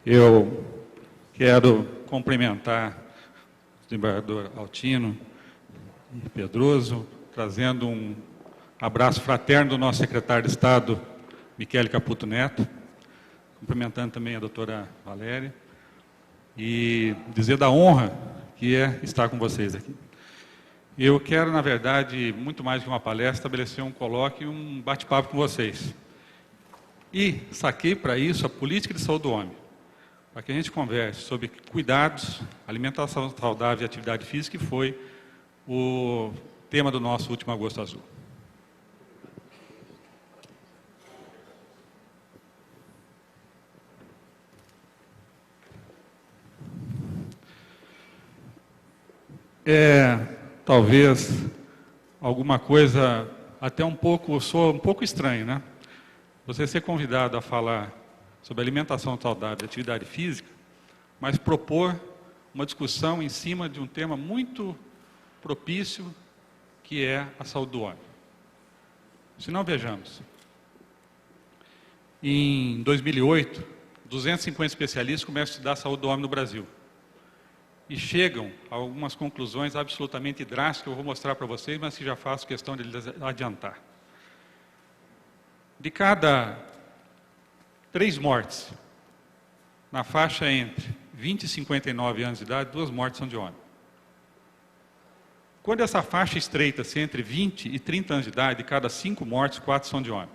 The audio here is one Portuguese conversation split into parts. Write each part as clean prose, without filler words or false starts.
Eu quero cumprimentar o desembargador Altino e Pedroso, trazendo um abraço fraterno do nosso secretário de Estado, Michele Caputo Neto, cumprimentando também a doutora Valéria, e dizer da honra que é estar com vocês aqui. Eu quero, na verdade, muito mais que uma palestra, estabelecer um colóquio e um bate-papo com vocês. E saquei para isso a política de saúde do homem, para que a gente converse sobre cuidados, alimentação saudável e atividade física, que foi o tema do nosso último Agosto Azul. Talvez alguma coisa até soa um pouco estranho, né? Você ser convidado a falar sobre alimentação saudável e atividade física, mas propor uma discussão em cima de um tema muito propício, que é a saúde do homem. Se não, vejamos. Em 2008, 250 especialistas começam a estudar a saúde do homem no Brasil. E chegam a algumas conclusões absolutamente drásticas, que eu vou mostrar para vocês, mas que já faço questão de adiantar. De cada 3 mortes, na faixa entre 20 e 59 anos de idade, 2 mortes são de homem. Quando essa faixa estreita-se entre 20 e 30 anos de idade, de cada 5 mortes, 4 são de homem.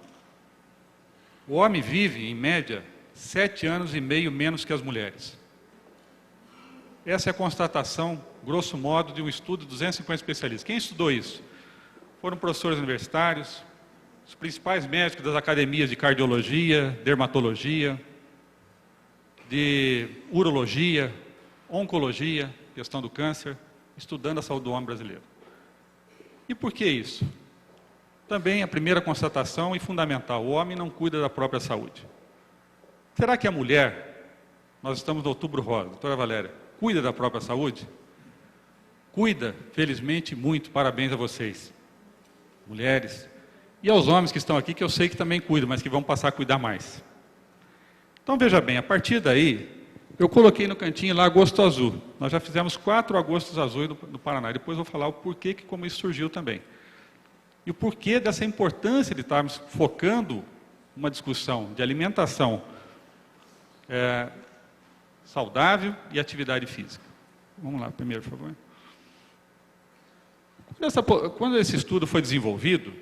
O homem vive, em média, 7 anos e meio menos que as mulheres. Essa é a constatação, grosso modo, de um estudo de 250 especialistas. Quem estudou isso? Foram professores universitários, os principais médicos das academias de cardiologia, dermatologia, de urologia, oncologia, questão do câncer, estudando a saúde do homem brasileiro. E por que isso? Também a primeira constatação e fundamental: o homem não cuida da própria saúde. Será que a mulher, nós estamos no Outubro Rosa, doutora Valéria, cuida da própria saúde? Cuida, felizmente, muito. Parabéns a vocês, mulheres. E aos homens que estão aqui, que eu sei que também cuidam, mas que vão passar a cuidar mais. Então, veja bem, a partir daí, eu coloquei no cantinho lá Agosto Azul. Nós já fizemos 4 Agostos Azuis no Paraná. Depois eu vou falar o porquê e como isso surgiu também. E o porquê dessa importância de estarmos focando uma discussão de alimentação saudável e atividade física. Vamos lá, primeiro, por favor. Quando esse estudo foi desenvolvido,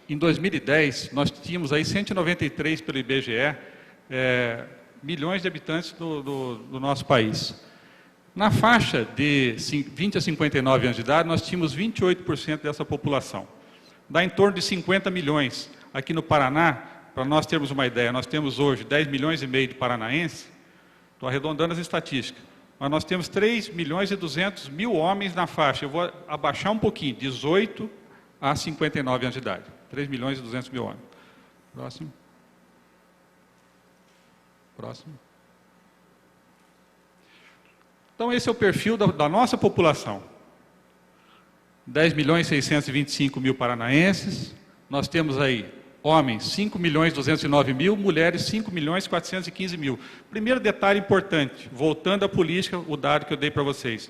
em 2010, nós tínhamos aí 193 pelo IBGE, milhões de habitantes do nosso país. Na faixa de 20 a 59 anos de idade, nós tínhamos 28% dessa população. Dá em torno de 50 milhões. Aqui no Paraná, para nós termos uma ideia, nós temos hoje 10 milhões e meio de paranaenses, estou arredondando as estatísticas, mas nós temos 3 milhões e 200 mil homens na faixa. Eu vou abaixar um pouquinho, 18 a 59 anos de idade. 3 milhões e 200 mil homens. Próximo. Próximo. Então, esse é o perfil da nossa população. 10 milhões e 625 mil paranaenses. Nós temos aí homens 5 milhões e 209 mil, mulheres 5 milhões e 415 mil. Primeiro detalhe importante, voltando à política, o dado que eu dei para vocês.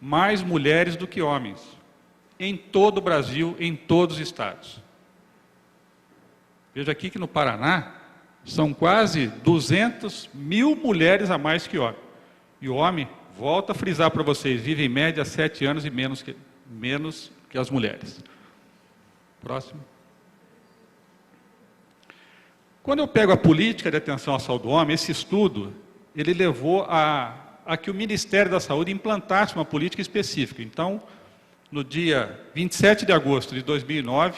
Mais mulheres do que homens. Em todo o Brasil, em todos os estados. Veja aqui que no Paraná, são quase 200 mil mulheres a mais que homem. E o homem, volto a frisar para vocês, vive em média 7 anos e menos que as mulheres. Próximo. Quando eu pego a política de atenção à saúde do homem, esse estudo, ele levou a que o Ministério da Saúde implantasse uma política específica. Então, no dia 27 de agosto de 2009,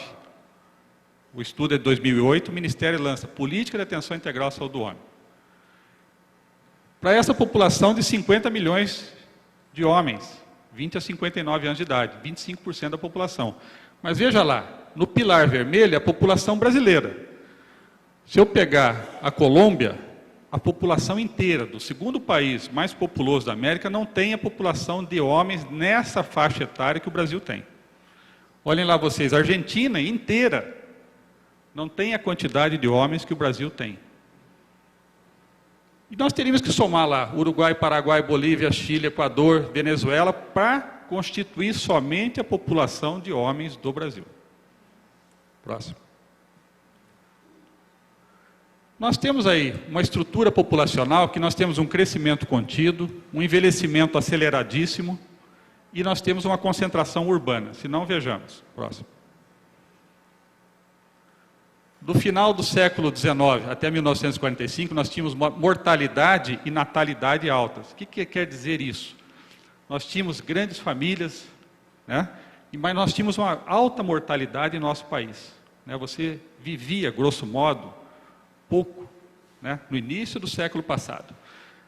o estudo é de 2008, o Ministério lança Política de Atenção Integral à Saúde do Homem. Para essa população de 50 milhões de homens, 20 a 59 anos de idade, 25% da população. Mas veja lá, no pilar vermelho é a população brasileira. Se eu pegar a Colômbia, a população inteira do segundo país mais populoso da América não tem a população de homens nessa faixa etária que o Brasil tem. Olhem lá vocês, a Argentina inteira não tem a quantidade de homens que o Brasil tem. E nós teríamos que somar lá Uruguai, Paraguai, Bolívia, Chile, Equador, Venezuela, para constituir somente a população de homens do Brasil. Próximo. Nós temos aí uma estrutura populacional que nós temos um crescimento contido, um envelhecimento aceleradíssimo e nós temos uma concentração urbana. Se não, vejamos. Próximo. Do final do século XIX até 1945, nós tínhamos mortalidade e natalidade altas. O que quer dizer isso? Nós tínhamos grandes famílias, né? Mas nós tínhamos uma alta mortalidade em nosso país. Né? Você vivia, grosso modo, pouco, né? No início do século passado.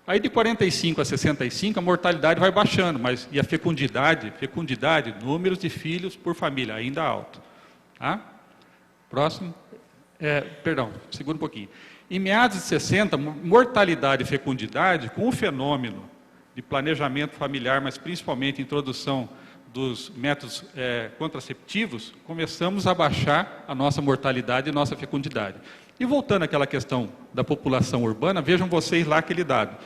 Aí de 45 a 65 a mortalidade vai baixando, mas e a fecundidade, números de filhos por família, ainda alto. Tá? Próximo. Perdão, segura um pouquinho. Em meados de 60, mortalidade e fecundidade, com o fenômeno de planejamento familiar, mas principalmente a introdução dos métodos contraceptivos, começamos a baixar a nossa mortalidade e nossa fecundidade. E voltando àquela questão da população urbana, vejam vocês lá aquele dado.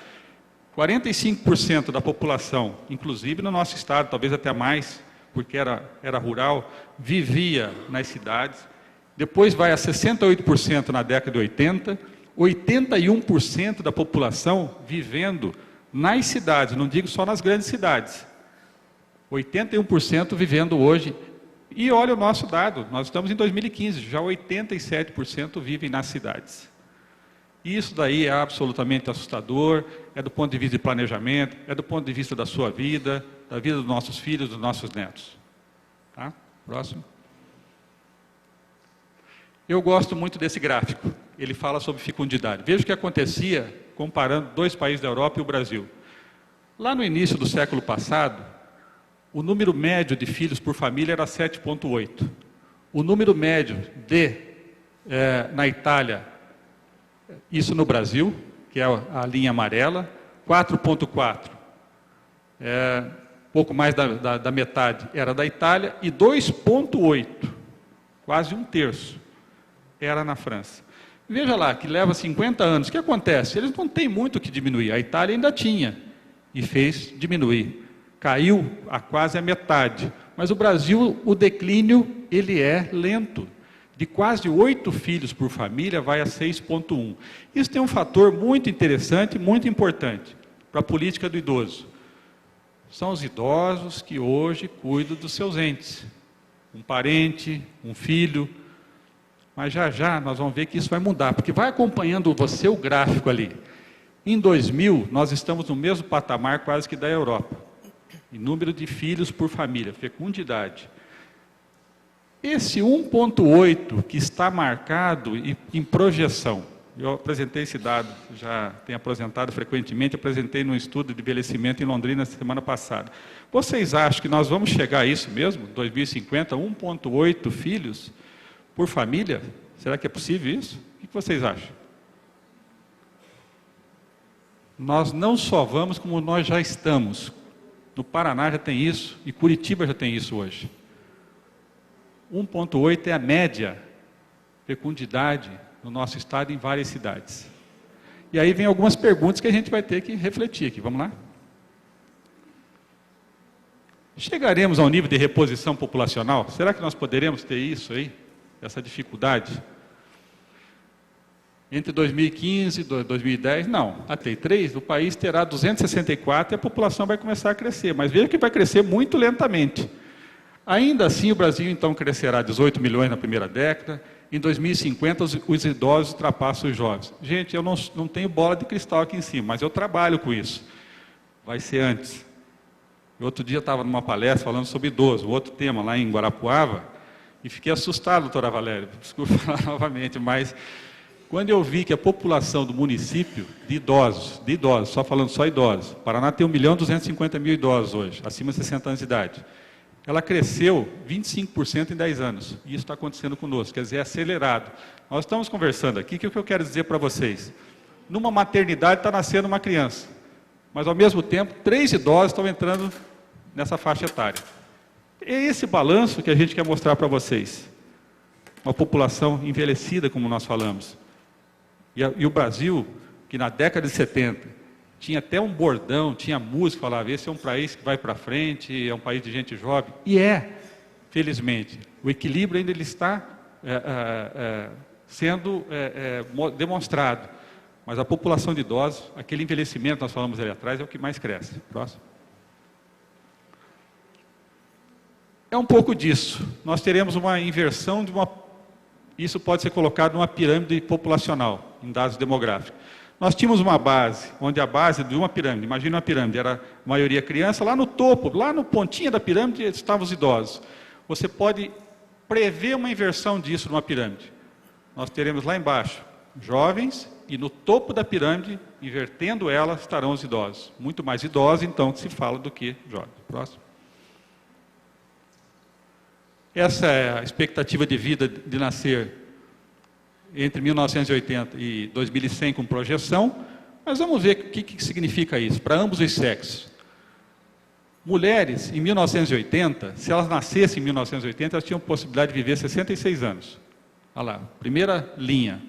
45% da população, inclusive no nosso estado, talvez até mais, porque era rural, vivia nas cidades. Depois vai a 68% na década de 80, 81% da população vivendo nas cidades, não digo só nas grandes cidades. 81% vivendo hoje. E olha o nosso dado, nós estamos em 2015, já 87% vivem nas cidades. E isso daí é absolutamente assustador, é do ponto de vista de planejamento, é do ponto de vista da sua vida, da vida dos nossos filhos, dos nossos netos. Tá? Próximo. Eu gosto muito desse gráfico, ele fala sobre fecundidade. Veja o que acontecia comparando dois países da Europa e o Brasil. Lá no início do século passado, o número médio de filhos por família era 7,8. O número médio na Itália, isso no Brasil, que é a linha amarela, 4,4. Pouco mais da metade era da Itália, e 2,8, quase um terço, era na França. Veja lá, que leva 50 anos. O que acontece? Eles não têm muito o que diminuir. A Itália ainda tinha e fez diminuir. Caiu a quase a metade. Mas o Brasil, o declínio, ele é lento. De quase 8 filhos por família, vai a 6,1. Isso tem um fator muito interessante, muito importante para a política do idoso. São os idosos que hoje cuidam dos seus entes. Um parente, um filho. Mas já nós vamos ver que isso vai mudar, porque vai acompanhando você o gráfico ali. Em 2000, nós estamos no mesmo patamar quase que da Europa. Em número de filhos por família, fecundidade. Esse 1,8 que está marcado em projeção, eu apresentei esse dado, já tenho apresentado frequentemente, apresentei num estudo de envelhecimento em Londrina semana passada. Vocês acham que nós vamos chegar a isso mesmo, 2050, 1,8 filhos por família? Será que é possível isso? O que vocês acham? Nós não só vamos como nós já estamos. No Paraná já tem isso e Curitiba já tem isso hoje. 1,8 é a média fecundidade no nosso estado em várias cidades. E aí vem algumas perguntas que a gente vai ter que refletir aqui. Vamos lá? Chegaremos ao nível de reposição populacional? Será que nós poderemos ter isso aí? Essa dificuldade? Entre 2015 e 2010, não. A T3, o país terá 264 e a população vai começar a crescer. Mas veja que vai crescer muito lentamente. Ainda assim, o Brasil, então, crescerá 18 milhões na primeira década. Em 2050, os idosos ultrapassam os jovens. Gente, eu não tenho bola de cristal aqui em cima, mas eu trabalho com isso. Vai ser antes. Outro dia eu estava numa palestra falando sobre idoso, outro tema lá em Guarapuava, e fiquei assustado, doutora Valéria, desculpa falar novamente, mas quando eu vi que a população do município de idosos, só falando só idosos, Paraná tem 1.250.000 idosos hoje, acima de 60 anos de idade. Ela cresceu 25% em 10 anos. E isso está acontecendo conosco, quer dizer, é acelerado. Nós estamos conversando aqui, o que eu quero dizer para vocês? Numa maternidade está nascendo uma criança, mas ao mesmo tempo, 3 idosos estão entrando nessa faixa etária. É esse balanço que a gente quer mostrar para vocês. Uma população envelhecida, como nós falamos. E o Brasil, que na década de 70 tinha até um bordão, tinha música, falava, esse é um país que vai para frente, é um país de gente jovem. E felizmente, o equilíbrio ainda ele está sendo demonstrado. Mas a população de idosos, aquele envelhecimento que nós falamos ali atrás, é o que mais cresce. Próximo. É um pouco disso. Nós teremos uma inversão de isso pode ser colocado numa pirâmide populacional, em dados demográficos. Nós tínhamos uma base, onde a base de uma pirâmide, imagina uma pirâmide, era a maioria criança, lá no topo, lá no pontinho da pirâmide estavam os idosos. Você pode prever uma inversão disso numa pirâmide. Nós teremos lá embaixo jovens e no topo da pirâmide, invertendo ela, estarão os idosos. Muito mais idosos, então, que se fala do que jovens. Próximo. Essa é a expectativa de vida de nascer entre 1980 e 2100 com projeção, mas vamos ver o que significa isso, para ambos os sexos. Mulheres, em 1980, se elas nascessem em 1980, elas tinham possibilidade de viver 66 anos. Olha lá, primeira linha.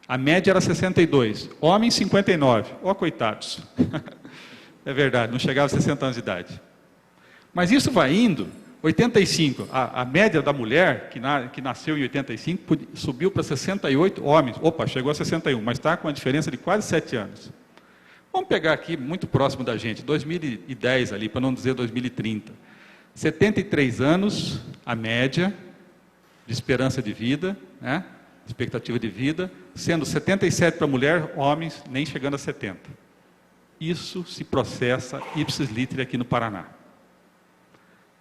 A média era 62, homens 59. Ó, coitados. É verdade, não chegava a 60 anos de idade. Mas isso vai indo, 85, a média da mulher que nasceu em 85 subiu para 68 homens. Opa, chegou a 61, mas está com uma diferença de quase 7 anos. Vamos pegar aqui, muito próximo da gente, 2010 ali, para não dizer 2030. 73 anos, a média de esperança de vida, né? Expectativa de vida, sendo 77 para mulher, homens nem chegando a 70. Isso se processa ipsis literi aqui no Paraná.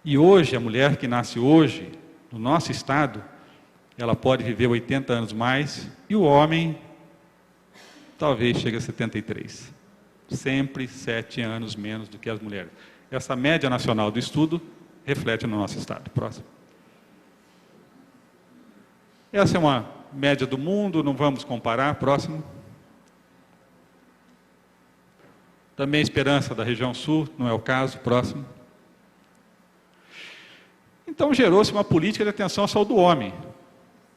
E hoje, a mulher que nasce hoje, no nosso estado, ela pode viver 80 anos mais, e o homem talvez chegue a 73. Sempre 7 anos menos do que as mulheres. Essa média nacional do estudo reflete no nosso estado. Próximo. Essa é uma média do mundo, não vamos comparar. Próximo. Também a esperança da região sul, não é o caso. Próximo. Então gerou-se uma política de atenção à saúde do homem.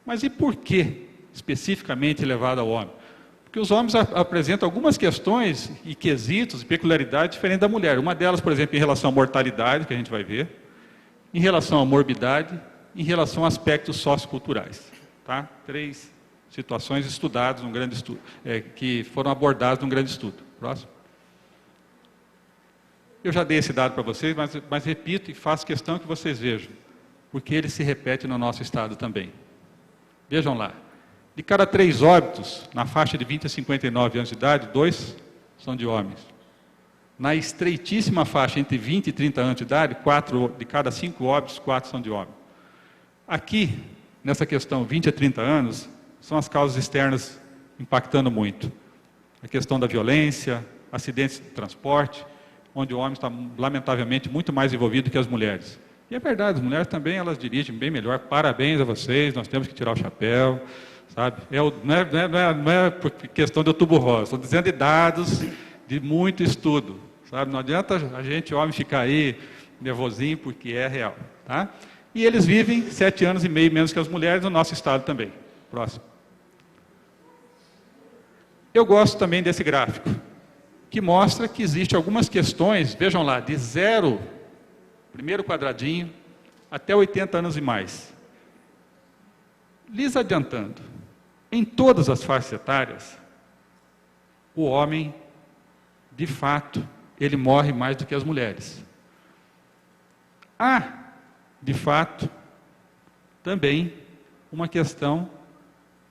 Mas e por que especificamente levada ao homem? Porque os homens apresentam algumas questões e quesitos e peculiaridades diferentes da mulher. Uma delas, por exemplo, em relação à mortalidade, que a gente vai ver, em relação à morbidade, em relação a aspectos socioculturais. Tá? 3 situações estudadas num grande estudo, que foram abordadas num grande estudo. Próximo. Eu já dei esse dado para vocês, mas repito e faço questão que vocês vejam, porque ele se repete no nosso estado também. Vejam lá, de cada 3 óbitos, na faixa de 20 a 59 anos de idade, 2 são de homens. Na estreitíssima faixa entre 20 e 30 anos de idade, 4 de cada 5 óbitos, 4 são de homem. Aqui, nessa questão 20 a 30 anos, são as causas externas impactando muito. A questão da violência, acidentes de transporte, onde o homem está, lamentavelmente, muito mais envolvido que as mulheres. E é verdade, as mulheres também, elas dirigem bem melhor. Parabéns a vocês, nós temos que tirar o chapéu, sabe? Não é por questão de outubro rosa, estou dizendo de dados de muito estudo, sabe? Não adianta a gente, homem, ficar aí nervosinho, porque é real, tá? E eles vivem 7 anos e meio menos que as mulheres no nosso estado também. Próximo. Eu gosto também desse gráfico, que mostra que existem algumas questões, vejam lá, de 0, primeiro quadradinho, até 80 anos e mais. Lhes adiantando, em todas as faixas etárias, o homem, de fato, ele morre mais do que as mulheres. Há, de fato, também uma questão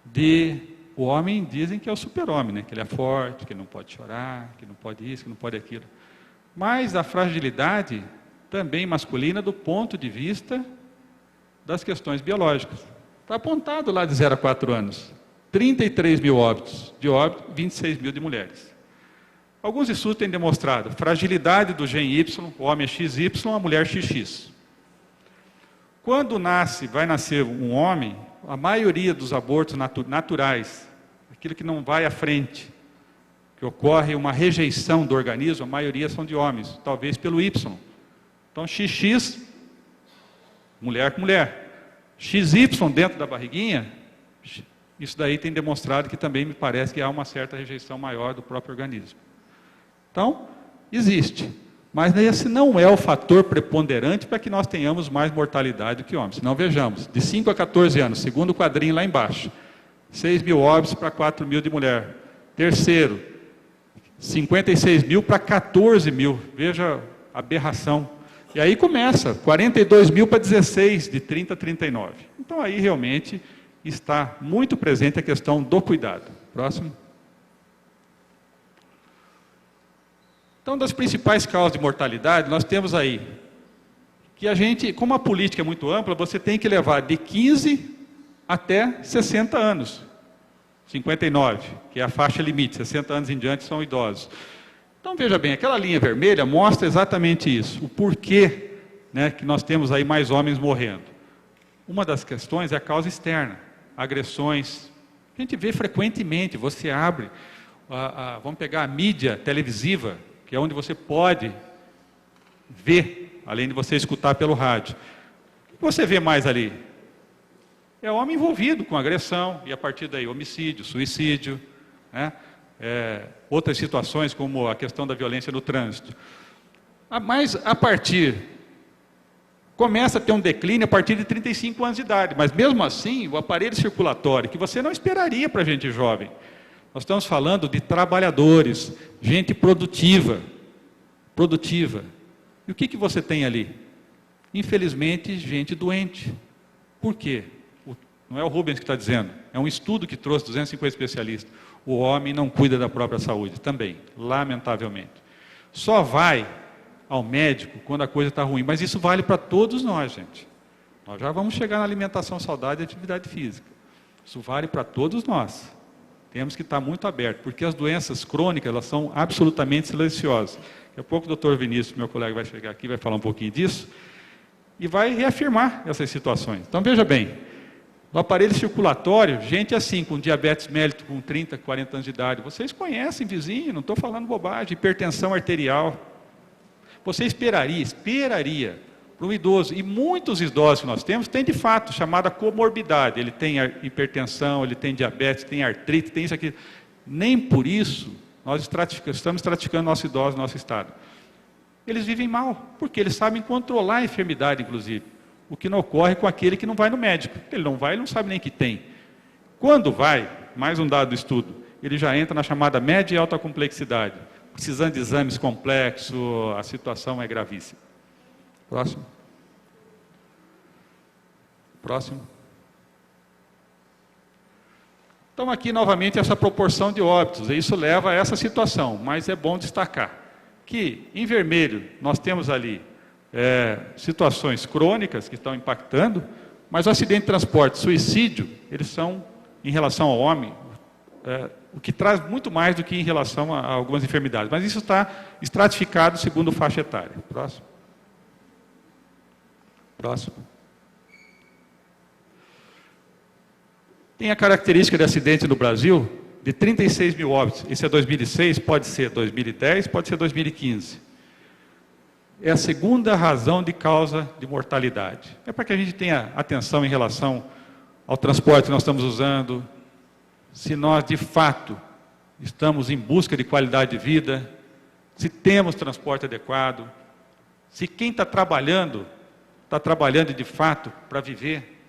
de... O homem dizem que é o super-homem, né? Que ele é forte, que ele não pode chorar, que não pode isso, que não pode aquilo. Mas a fragilidade também masculina do ponto de vista das questões biológicas. Está apontado lá de 0 a 4 anos. 33 mil óbitos de óbito, 26 mil de mulheres. Alguns estudos têm demonstrado fragilidade do gene Y, o homem é XY, a mulher XX. Quando vai nascer um homem, a maioria dos abortos naturais, aquilo que não vai à frente, que ocorre uma rejeição do organismo, a maioria são de homens, talvez pelo Y. Então, XX, mulher com mulher. XY dentro da barriguinha, Isso daí tem demonstrado que também me parece que há uma certa rejeição maior do próprio organismo. Então, existe. Mas esse não é o fator preponderante para que nós tenhamos mais mortalidade do que homens. Senão, vejamos, de 5 a 14 anos, segundo quadrinho lá embaixo, 6 mil óbitos para 4 mil de mulher. Terceiro, 56 mil para 14 mil. Veja a aberração. E aí começa, 42 mil para 16, de 30 a 39. Então, aí realmente está muito presente a questão do cuidado. Próximo. Então, das principais causas de mortalidade, nós temos aí que a gente, como a política é muito ampla, você tem que levar de 15 até 60 anos. 59, que é a faixa limite, 60 anos em diante são idosos. Então, veja bem, aquela linha vermelha mostra exatamente isso, o porquê, né, que nós temos aí mais homens morrendo. Uma das questões é a causa externa, agressões. A gente vê frequentemente, você abre, vamos pegar a mídia televisiva, que é onde você pode ver, além de você escutar pelo rádio. O que você vê mais ali? É o homem envolvido com agressão, e a partir daí homicídio, suicídio, né? Outras situações como a questão da violência no trânsito. Mas a partir, começa a ter um declínio a partir de 35 anos de idade, mas mesmo assim, o aparelho circulatório, que você não esperaria para gente jovem, nós estamos falando de trabalhadores, gente produtiva. E o que você tem ali? Infelizmente, gente doente. Por quê? Não é o Rubens que está dizendo, é um estudo que trouxe 250 especialistas. O homem não cuida da própria saúde, também, lamentavelmente. Só vai ao médico quando a coisa está ruim, mas isso vale para todos nós, gente. Nós já vamos chegar na alimentação saudável e atividade física. Isso vale para todos nós. Temos que estar muito abertos, porque as doenças crônicas, elas são absolutamente silenciosas. Daqui a pouco o Dr. Vinícius, meu colega, vai chegar aqui, vai falar um pouquinho disso, e vai reafirmar essas situações. Então, veja bem, no aparelho circulatório, gente assim, com diabetes mellitus com 30, 40 anos de idade, vocês conhecem, vizinho, não estou falando bobagem, hipertensão arterial. Você esperaria para um idoso, e muitos idosos que nós temos, têm de fato chamada comorbidade, ele tem hipertensão, ele tem diabetes, tem artrite, tem isso aqui. Nem por isso nós estamos estratificando nosso idoso, nosso estado. Eles vivem mal, porque eles sabem controlar a enfermidade, inclusive. O que não ocorre com aquele que não vai no médico. Ele não vai, ele não sabe nem que tem. Quando vai, mais um dado do estudo, ele já entra na chamada média e alta complexidade. Precisando de exames complexos, a situação é gravíssima. Próximo. Então, aqui novamente essa proporção de óbitos, e isso leva a essa situação, mas é bom destacar que em vermelho nós temos ali situações crônicas que estão impactando, mas o acidente de transporte, suicídio, eles são, em relação ao homem, o que traz muito mais do que em relação a algumas enfermidades. Mas isso está estratificado segundo faixa etária. Próximo. Tem a característica de acidente no Brasil de 36 mil óbitos. Esse é 2006, pode ser 2010, pode ser 2015. É a segunda razão de causa de mortalidade. É para que a gente tenha atenção em relação ao transporte que nós estamos usando, se nós de fato estamos em busca de qualidade de vida, se temos transporte adequado, se quem está trabalhando de fato para viver,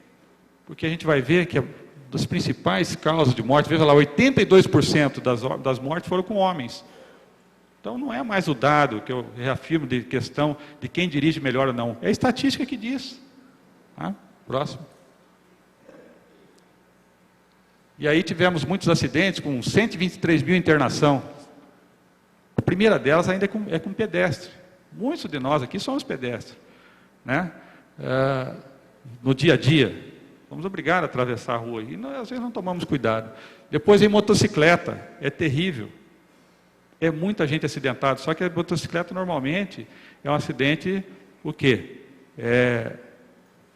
porque a gente vai ver que das principais causas de morte, veja lá, 82% das mortes foram com homens. Então não é mais o dado que eu reafirmo de questão de quem dirige melhor ou não, é a estatística que diz. Próximo. E aí tivemos muitos acidentes com 123 mil internação. A primeira delas ainda é com pedestre. Muitos de nós aqui somos pedestres, né? No dia a dia, vamos obrigar a atravessar a rua e nós, às vezes não tomamos cuidado. Depois em motocicleta, é terrível. É muita gente acidentada, só que a motocicleta normalmente é um acidente, o quê?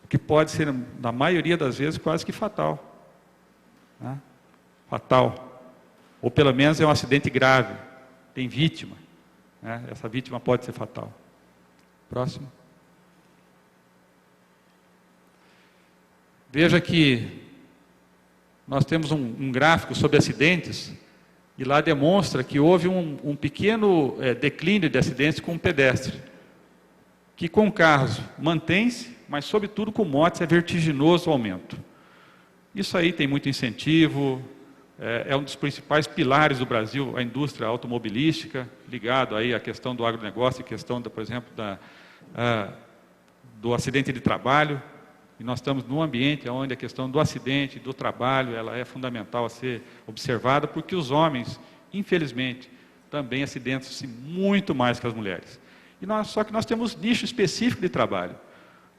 Que pode ser, na maioria das vezes, quase que fatal. Né? Fatal. Ou pelo menos é um acidente grave, tem vítima. Né? Essa vítima pode ser fatal. Próximo. Veja que nós temos um gráfico sobre acidentes, e lá demonstra que houve um pequeno declínio de acidentes com pedestre, que com carros mantém-se, mas sobretudo com motos é vertiginoso o aumento. Isso aí tem muito incentivo, é um dos principais pilares do Brasil, a indústria automobilística, ligado aí à questão do agronegócio, questão, por exemplo, do acidente de trabalho. E nós estamos num ambiente onde a questão do acidente, do trabalho, ela é fundamental a ser observada, porque os homens, infelizmente, também acidentam-se muito mais que as mulheres. Só que nós temos nicho específico de trabalho.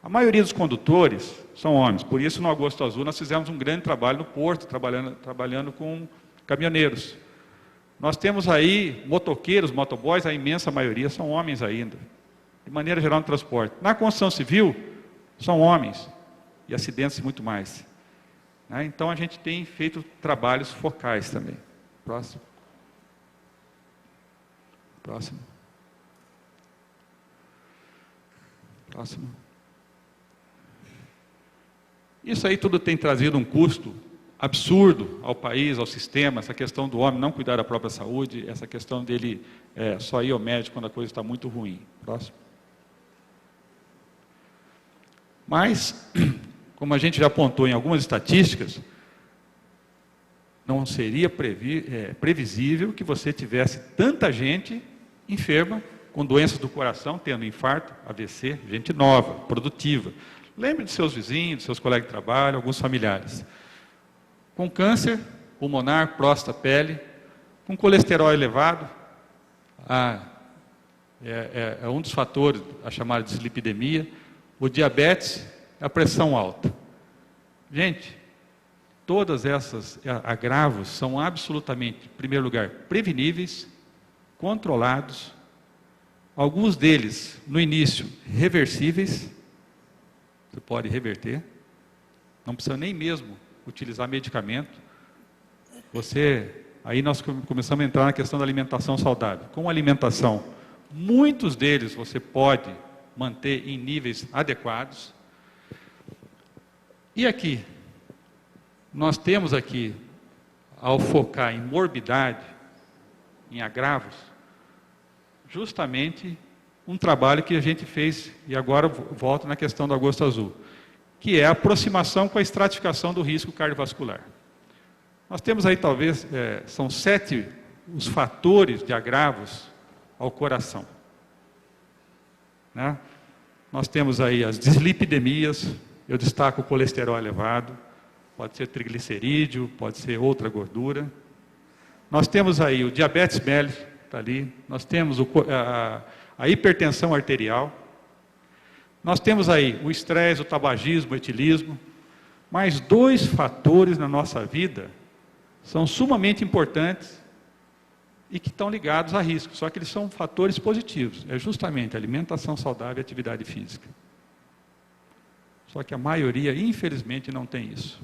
A maioria dos condutores são homens, por isso no Agosto Azul nós fizemos um grande trabalho no porto, trabalhando com caminhoneiros. Nós temos aí motoqueiros, motoboys, a imensa maioria são homens ainda, de maneira geral no transporte. Na construção civil, são homens, e acidentes muito mais. Então a gente tem feito trabalhos focais também. Próximo. Próximo. Próximo. Isso aí tudo tem trazido um custo absurdo ao país, ao sistema, essa questão do homem não cuidar da própria saúde, essa questão dele só ir ao médico quando a coisa está muito ruim. Próximo. Mas, como a gente já apontou em algumas estatísticas, não seria previsível que você tivesse tanta gente enferma, com doenças do coração, tendo infarto, AVC, gente nova, produtiva. Lembre de seus vizinhos, de seus colegas de trabalho, alguns familiares. Com câncer pulmonar, próstata, pele, com colesterol elevado, é um dos fatores, a chamada dislipidemia, o diabetes, a pressão alta. Gente, todas essas agravos são absolutamente, em primeiro lugar, preveníveis, controlados, alguns deles, no início, reversíveis. Você pode reverter, não precisa nem mesmo utilizar medicamento. Aí nós começamos a entrar na questão da alimentação saudável. Com alimentação, muitos deles você pode manter em níveis adequados. E aqui, nós temos aqui, ao focar em morbidade, em agravos, justamente um trabalho que a gente fez, e agora volto na questão do Agosto Azul, que é a aproximação com a estratificação do risco cardiovascular. Nós temos aí talvez, são 7 os fatores de agravos ao coração. Né? Nós temos aí as dislipidemias, eu destaco o colesterol elevado, pode ser triglicerídeo, pode ser outra gordura. Nós temos aí o diabetes mellitus, está ali, nós temos a hipertensão arterial, nós temos aí o estresse, o tabagismo, o etilismo, mas 2 fatores na nossa vida são sumamente importantes e que estão ligados a risco, só que eles são fatores positivos, é justamente alimentação saudável e atividade física. Só que a maioria, infelizmente, não tem isso.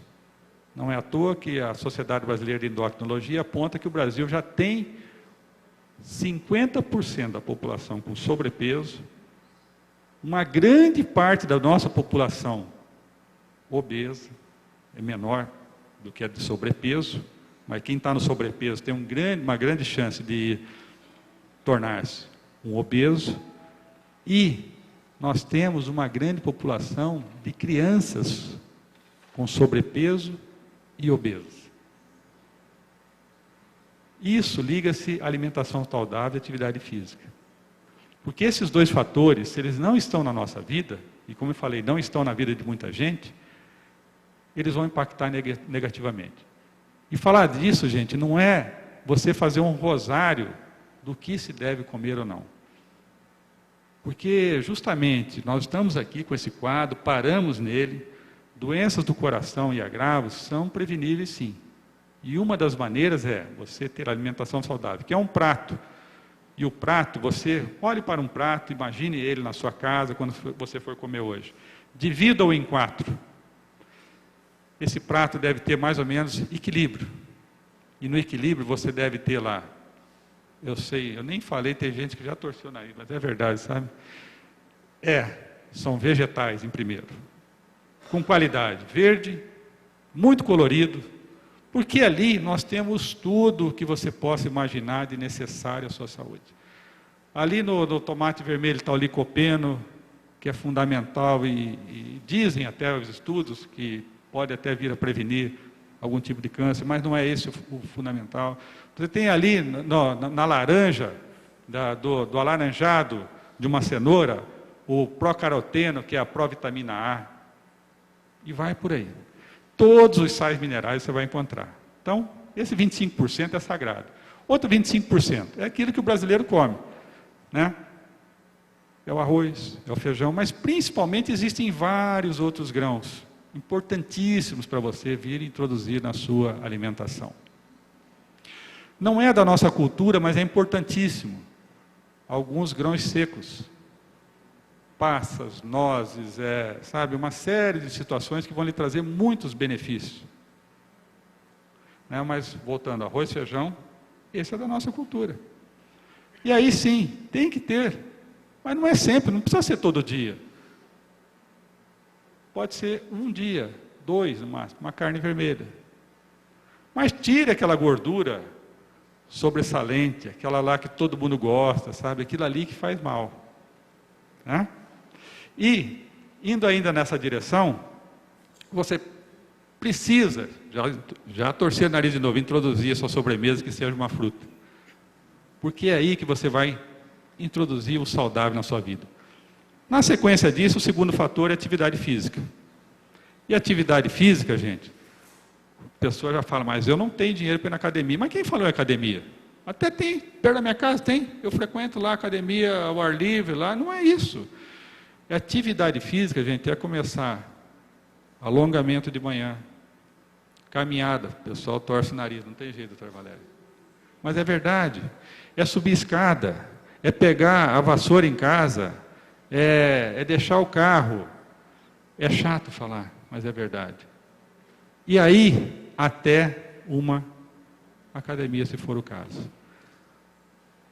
Não é à toa que a Sociedade Brasileira de Endocrinologia aponta que o Brasil já tem 50% da população com sobrepeso, uma grande parte da nossa população obesa, é menor do que a de sobrepeso, mas quem está no sobrepeso tem uma grande chance de tornar-se um obeso, e nós temos uma grande população de crianças com sobrepeso e obesos. Isso liga-se à alimentação saudável e atividade física. Porque esses 2 fatores, se eles não estão na nossa vida, e como eu falei, não estão na vida de muita gente, eles vão impactar negativamente. E falar disso, gente, não é você fazer um rosário do que se deve comer ou não. Porque justamente nós estamos aqui com esse quadro, paramos nele, doenças do coração e agravos são preveníveis sim. E uma das maneiras é você ter alimentação saudável, que é um prato. E o prato, você olhe para um prato, imagine ele na sua casa, quando você for comer hoje. Divida-o em 4. Esse prato deve ter mais ou menos equilíbrio. E no equilíbrio você deve ter lá, eu sei, eu nem falei, tem gente que já torceu o nariz, mas é verdade, sabe? São vegetais em primeiro. Com qualidade, verde, muito colorido, Porque ali nós temos tudo que você possa imaginar de necessário à sua saúde. Ali no tomate vermelho está o licopeno, que é fundamental e dizem até os estudos que pode até vir a prevenir algum tipo de câncer, mas não é esse o fundamental. Você tem ali na laranja, do alaranjado de uma cenoura, o procaroteno, que é a provitamina A, e vai por aí. Todos os sais minerais você vai encontrar. Então, esse 25% é sagrado. Outro 25% é aquilo que o brasileiro come, né? É o arroz, é o feijão, mas principalmente existem vários outros grãos, importantíssimos para você vir introduzir na sua alimentação. Não é da nossa cultura, mas é importantíssimo. Alguns grãos secos, passas, nozes, sabe, uma série de situações que vão lhe trazer muitos benefícios. Né? Mas, voltando, arroz, feijão, esse é da nossa cultura. E aí sim, tem que ter, mas não é sempre, não precisa ser todo dia. Pode ser um dia, 2 no máximo, uma carne vermelha. Mas tire aquela gordura sobressalente, aquela lá que todo mundo gosta, sabe? Aquilo ali que faz mal. Né? E, indo ainda nessa direção, você precisa, já torcer o nariz de novo, introduzir a sua sobremesa que seja uma fruta. Porque é aí que você vai introduzir o saudável na sua vida. Na sequência disso, o segundo fator é atividade física. E atividade física, gente, a pessoa já fala, mas eu não tenho dinheiro para ir na academia. Mas quem falou em academia? Até tem, perto da minha casa tem. Eu frequento lá a academia ao ar livre, lá, não é isso. Atividade física, gente, é começar alongamento de manhã, caminhada, o pessoal torce o nariz, não tem jeito, doutor Valério. Mas é verdade, é subir escada, é pegar a vassoura em casa, é deixar o carro. É chato falar, mas é verdade. E aí, até uma academia, se for o caso.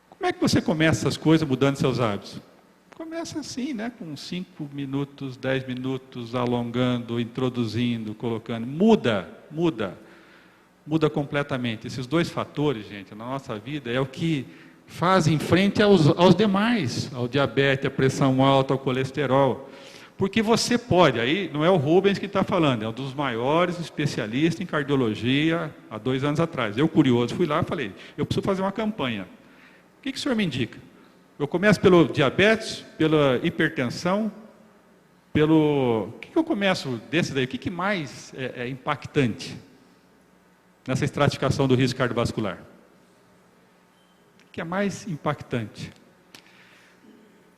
Como é que você começa essas coisas mudando seus hábitos? Começa assim, né? Com 5 minutos, 10 minutos, alongando, introduzindo, colocando. Muda completamente. Esses 2 fatores, gente, na nossa vida, é o que fazem frente aos demais, ao diabetes, à pressão alta, ao colesterol. Porque você pode, aí não é o Rubens que está falando, é um dos maiores especialistas em cardiologia há 2 anos atrás. Eu, curioso, fui lá e falei, eu preciso fazer uma campanha. O que o senhor me indica? Eu começo pelo diabetes, pela hipertensão, O que eu começo desse daí? O que mais é impactante nessa estratificação do risco cardiovascular? O que é mais impactante?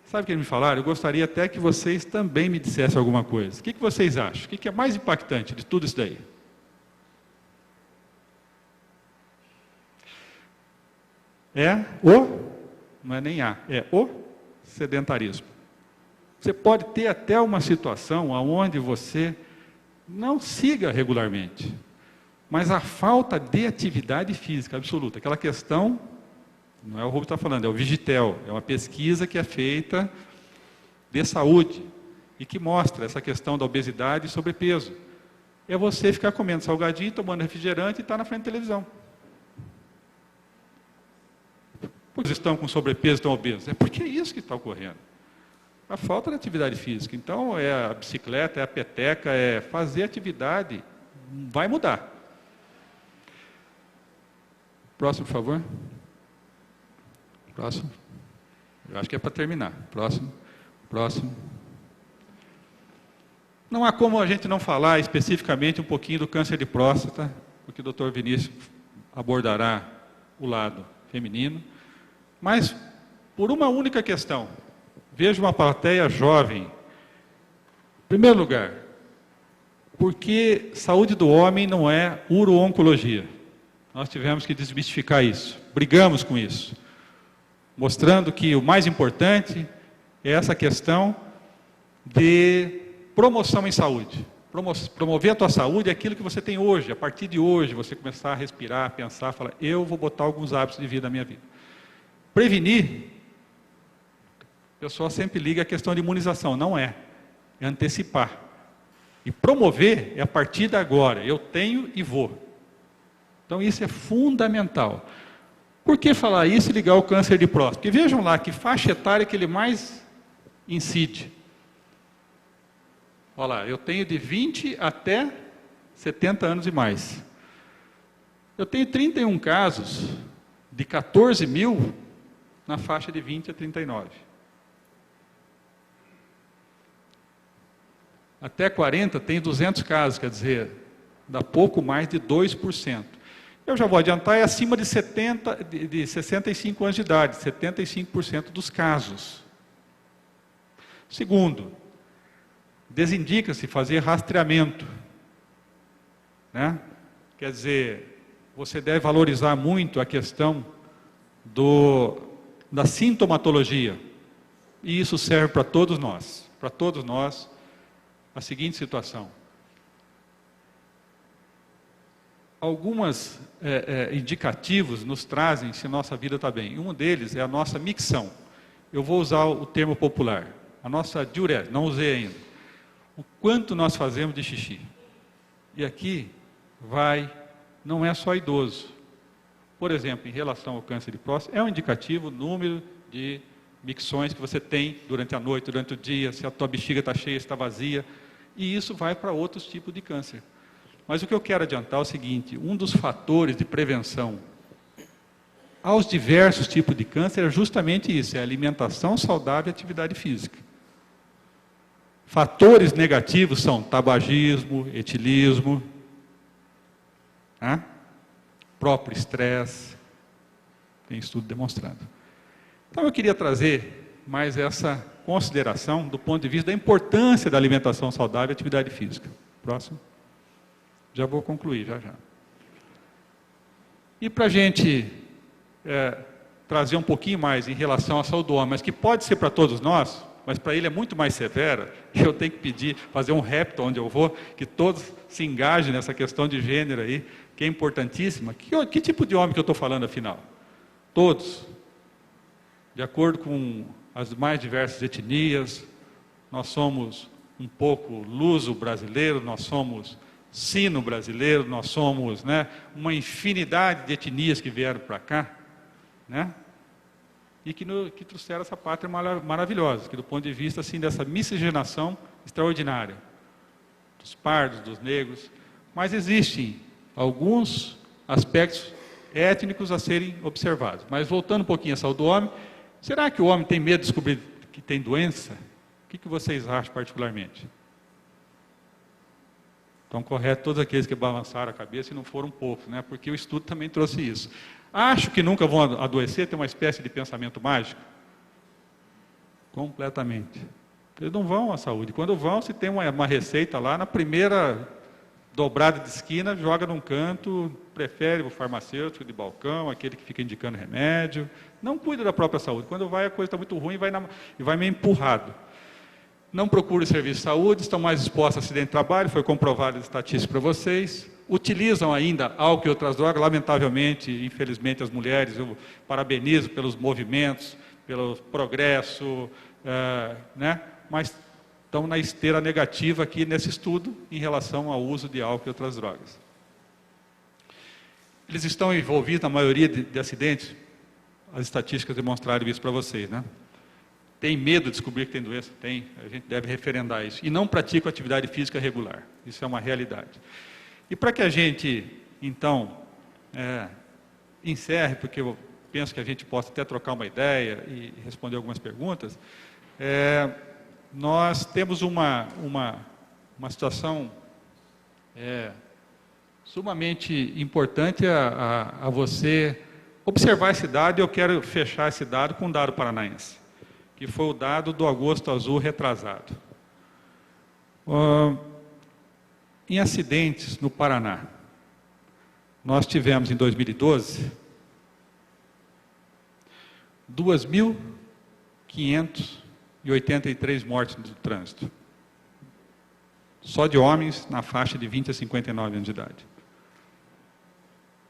Sabe o que eles me falaram? Eu gostaria até que vocês também me dissessem alguma coisa. O que vocês acham? O que é mais impactante de tudo isso daí? Não é nem é o sedentarismo. Você pode ter até uma situação onde você não siga regularmente, mas a falta de atividade física absoluta, aquela questão, não é o Rubens que está falando, é o Vigitel, é uma pesquisa que é feita de saúde e que mostra essa questão da obesidade e sobrepeso. É você ficar comendo salgadinho, tomando refrigerante e estar na frente da televisão. Por que estão com sobrepeso, estão obesos? É porque é isso que está ocorrendo. A falta de atividade física. Então, é a bicicleta, é a peteca, é fazer atividade. Vai mudar. Próximo, por favor. Próximo. Eu acho que é para terminar. Próximo. Não há como a gente não falar especificamente um pouquinho do câncer de próstata, porque o Dr. Vinícius abordará o lado feminino. Mas, por uma única questão, vejo uma plateia jovem. Em primeiro lugar, porque saúde do homem não é uro-oncologia. Nós tivemos que desmistificar isso. Brigamos com isso. Mostrando que o mais importante é essa questão de promoção em saúde. Promover a tua saúde é aquilo que você tem hoje. A partir de hoje, você começar a respirar, pensar, falar, eu vou botar alguns hábitos de vida na minha vida. Prevenir, o pessoal sempre liga a questão de imunização. Não é. É antecipar. E promover é a partir de agora. Eu tenho e vou. Então isso é fundamental. Por que falar isso e ligar o câncer de próstata? Porque vejam lá que faixa etária que ele mais incide. Olha lá, eu tenho de 20 até 70 anos e mais. Eu tenho 31 casos de 14 mil na faixa de 20 a 39. Até 40 tem 200 casos, quer dizer, dá pouco mais de 2%. Eu já vou adiantar, é acima de 65 anos de idade, 75% dos casos. Segundo, desindica-se fazer rastreamento, né? Quer dizer, você deve valorizar muito a questão da sintomatologia. E isso serve para todos nós. Para todos nós, a seguinte situação. Alguns indicativos nos trazem se nossa vida está bem. Um deles é a nossa micção. Eu vou usar o termo popular. A nossa diurese, não usei ainda. O quanto nós fazemos de xixi. E aqui não é só idoso. Por exemplo, em relação ao câncer de próstata, é um indicativo o número de micções que você tem durante a noite, durante o dia, se a tua bexiga está cheia, está vazia. E isso vai para outros tipos de câncer. Mas o que eu quero adiantar é o seguinte, um dos fatores de prevenção aos diversos tipos de câncer é justamente isso, é a alimentação saudável e atividade física. Fatores negativos são tabagismo, etilismo, próprio estresse, tem estudo demonstrado. Então eu queria trazer mais essa consideração do ponto de vista da importância da alimentação saudável e atividade física. Próximo. Já vou concluir, já. E para a gente trazer um pouquinho mais em relação à saúde do homem, mas que pode ser para todos nós, mas para ele é muito mais severa, eu tenho que pedir, fazer um repto onde eu vou, que todos se engajem nessa questão de gênero aí, que é importantíssima. Que tipo de homem que eu estou falando, afinal? Todos. De acordo com as mais diversas etnias, nós somos um pouco luso brasileiro, nós somos sino brasileiro, nós somos uma infinidade de etnias que vieram para cá, e que trouxeram essa pátria maravilhosa, que do ponto de vista assim, dessa miscigenação extraordinária, dos pardos, dos negros, mas existem alguns aspectos étnicos a serem observados. Mas voltando um pouquinho à saúde do homem, será que o homem tem medo de descobrir que tem doença? O que vocês acham particularmente? Estão corretos todos aqueles que balançaram a cabeça e não foram poucos, porque o estudo também trouxe isso. Acho que nunca vão adoecer, tem uma espécie de pensamento mágico? Completamente. Eles não vão à saúde. Quando vão, se tem uma receita lá, na primeira dobrada de esquina, joga num canto, prefere o farmacêutico de balcão, aquele que fica indicando remédio, não cuida da própria saúde. Quando vai, a coisa está muito ruim e vai meio empurrado. Não procura o serviço de saúde, estão mais expostos a acidente de trabalho, foi comprovado as estatísticas para vocês. Utilizam ainda álcool e outras drogas, lamentavelmente, infelizmente, as mulheres, eu parabenizo pelos movimentos, pelo progresso, mas estão na esteira negativa aqui nesse estudo em relação ao uso de álcool e outras drogas. Eles estão envolvidos na maioria de acidentes, as estatísticas demonstraram isso para vocês, Tem medo de descobrir que tem doença? Tem, a gente deve referendar isso. E não pratica atividade física regular, isso é uma realidade. E para que a gente, então, encerre, porque eu penso que a gente possa até trocar uma ideia e responder algumas perguntas, nós temos uma situação sumamente importante a você observar esse dado, e eu quero fechar esse dado com um dado paranaense, que foi o dado do agosto azul retrasado. Em acidentes no Paraná, nós tivemos em 2012 2.583 mortes no trânsito. Só de homens na faixa de 20 a 59 anos de idade.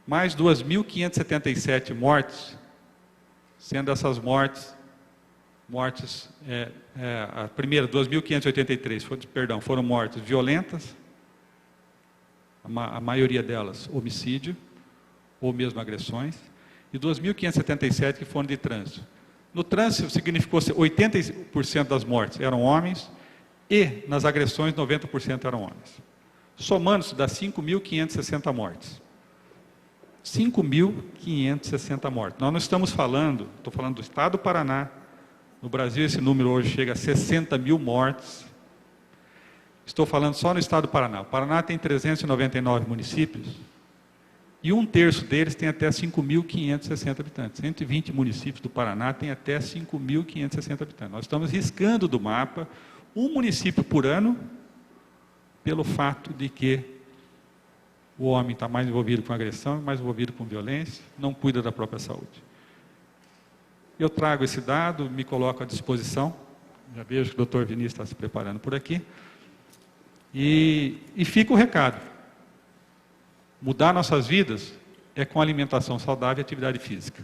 Mais 2.577 mortes, sendo essas mortes, a primeira, 2.583, foram mortes violentas, a maioria delas homicídio, ou mesmo agressões, e 2.577 que foram de trânsito. No trânsito significou 80% das mortes eram homens e nas agressões 90% eram homens. Somando-se dá 5.560 mortes. 5.560 mortes. Nós não estamos falando, estou falando do estado do Paraná. No Brasil esse número hoje chega a 60 mil mortes. Estou falando só no estado do Paraná. O Paraná tem 399 municípios e 1/3 deles tem até 5.560 habitantes. 120 municípios do Paraná têm até 5.560 habitantes. Nós estamos riscando do mapa um município por ano pelo fato de que o homem está mais envolvido com agressão, mais envolvido com violência, não cuida da própria saúde. Eu trago esse dado, me coloco à disposição. Já vejo que o doutor Vinícius está se preparando por aqui. E fica o recado. Mudar nossas vidas é com alimentação saudável e atividade física.